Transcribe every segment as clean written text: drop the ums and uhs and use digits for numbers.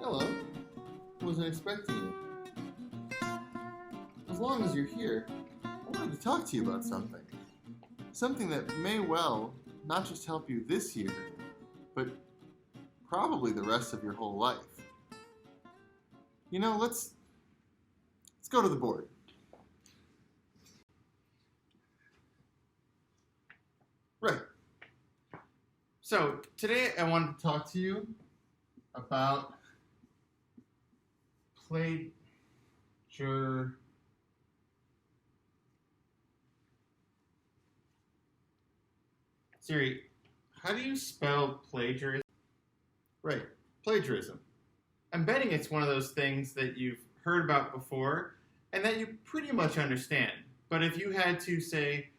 Hello. Wasn't expecting you. As long as you're here, I wanted to talk to you about something. Something that may well not just help you this year, but probably the rest of your whole life. You know, let's go to the board. Right. So today I wanted to talk to you about Siri, how do you spell plagiarism? Right, plagiarism. I'm betting it's one of those things that you've heard about before and that you pretty much understand. But if you had to, say,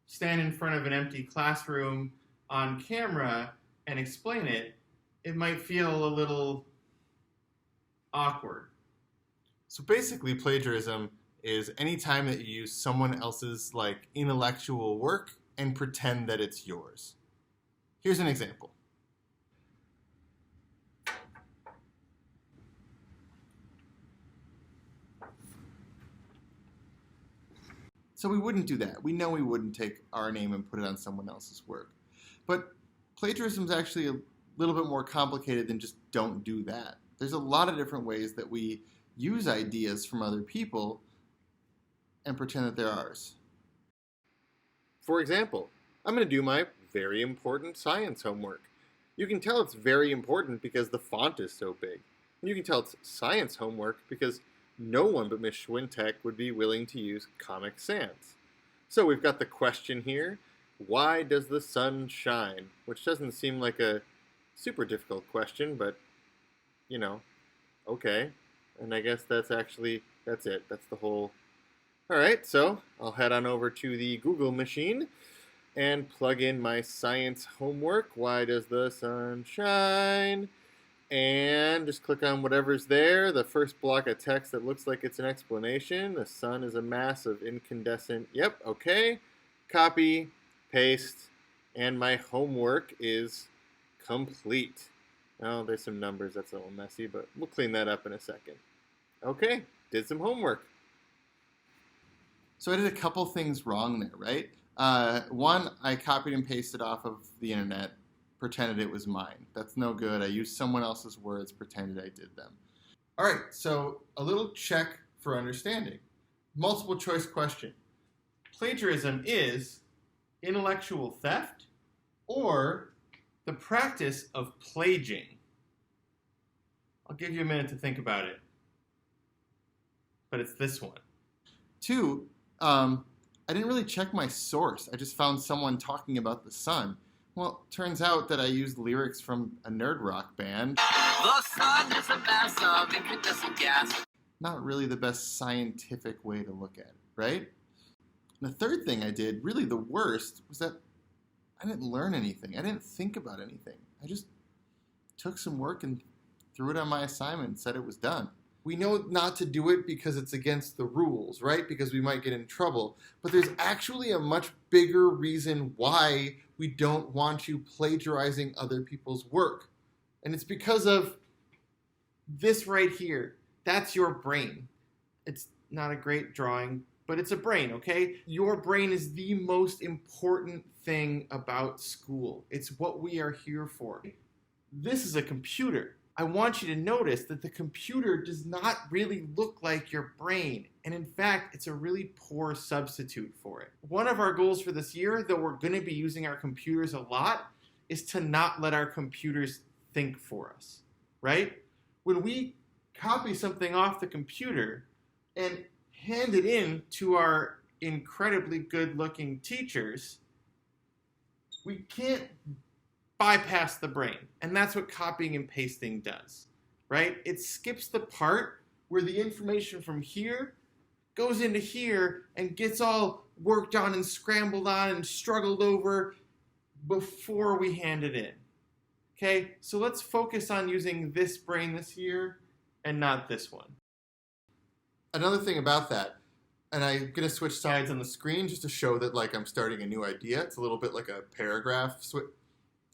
stand in front of an empty classroom on camera and explain it, it might feel a little awkward. So basically, plagiarism is any time that you use someone else's intellectual work and pretend that it's yours. Here's an example. So we wouldn't do that. We know we wouldn't take our name and put it on someone else's work. But plagiarism is actually a little bit more complicated than just don't do that. There's a lot of different ways that we use ideas from other people and pretend that they're ours. For example, I'm going to do my very important science homework. You can tell it's very important because the font is so big. And you can tell it's science homework because no one but Miss Schwintek would be willing to use Comic Sans. So we've got the question here, why does the sun shine? Which doesn't seem like a super difficult question, but, you know, okay. And I guess that's it. That's the whole. All right, so I'll head on over to the Google machine and plug in my science homework. Why does the sun shine? And just click on whatever's there. The first block of text that looks like it's an explanation. The sun is a mass of incandescent. Yep, okay. Copy, paste, and my homework is complete. Oh, there's some numbers. That's a little messy, but we'll clean that up in a second. Okay, did some homework. So I did a couple things wrong there, right? One, I copied and pasted off of the internet, pretended it was mine. That's no good. I used someone else's words, pretended I did them. All right, so a little check for understanding. Multiple choice question. Plagiarism is intellectual theft or the practice of plagiing. I'll give you a minute to think about it. But it's this one. Two, I didn't really check my source. I just found someone talking about the sun. Well, turns out that I used lyrics from a nerd rock band. The sun is a mass of incandescent gas. Not really the best scientific way to look at it, right? And the third thing I did, really the worst, was that I didn't learn anything. I didn't think about anything. I just took some work and threw it on my assignment and said it was done. We know not to do it because it's against the rules, right? Because we might get in trouble. But there's actually a much bigger reason why we don't want you plagiarizing other people's work. And it's because of this right here. That's your brain. It's not a great drawing, but it's a brain, okay? Your brain is the most important thing about school. It's what we are here for. This is a computer. I want you to notice that the computer does not really look like your brain. And in fact, it's a really poor substitute for it. One of our goals for this year, though we're going to be using our computers a lot, is to not let our computers think for us, right? When we copy something off the computer and hand it in to our incredibly good-looking teachers, we can't bypass the brain. And that's what copying and pasting does, right? It skips the part where the information from here goes into here and gets all worked on and scrambled on and struggled over before we hand it in. Okay, so let's focus on using this brain this year and not this one. Another thing about that, and I'm going to switch sides on the screen just to show that I'm starting a new idea. It's a little bit like a paragraph switch.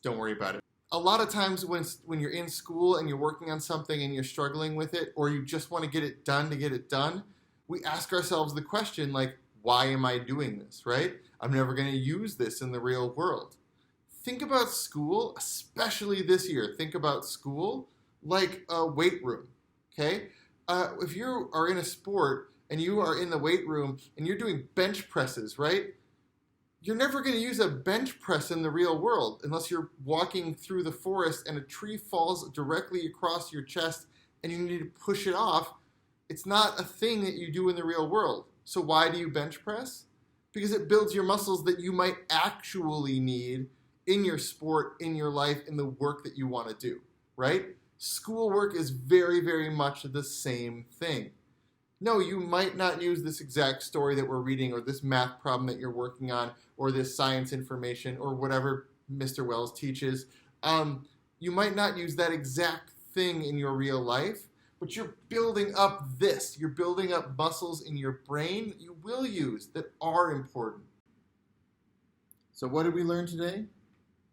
Don't worry about it. A lot of times when you're in school and you're working on something and you're struggling with it, or you just want to get it done to get it done, we ask ourselves the question, like, why am I doing this, right? I'm never going to use this in the real world. Think about school, especially this year. Think about school like a weight room, okay? If you are in a sport and you are in the weight room and you're doing bench presses, right? You're never going to use a bench press in the real world unless you're walking through the forest and a tree falls directly across your chest and you need to push it off. It's not a thing that you do in the real world. So why do you bench press? Because it builds your muscles that you might actually need in your sport, in your life, in the work that you want to do, right? Schoolwork is very, very much the same thing. No, you might not use this exact story that we're reading or this math problem that you're working on or this science information or whatever Mr. Wells teaches. You might not use that exact thing in your real life, but you're building up this. You're building up muscles in your brain that you will use that are important. So what did we learn today?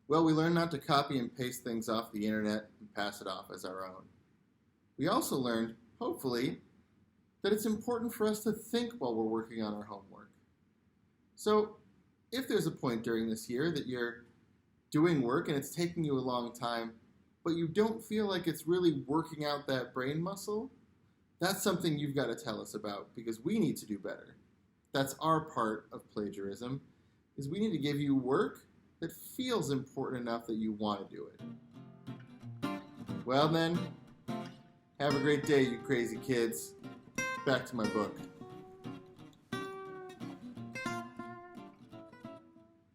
Well, we learned not to copy and paste things off the internet and pass it off as our own. We also learned, hopefully, that it's important for us to think while we're working on our homework. So if there's a point during this year that you're doing work and it's taking you a long time, but you don't feel like it's really working out that brain muscle, that's something you've got to tell us about because we need to do better. That's our part of plagiarism, is we need to give you work that feels important enough that you want to do it. Well then, have a great day, you crazy kids. Back to my book.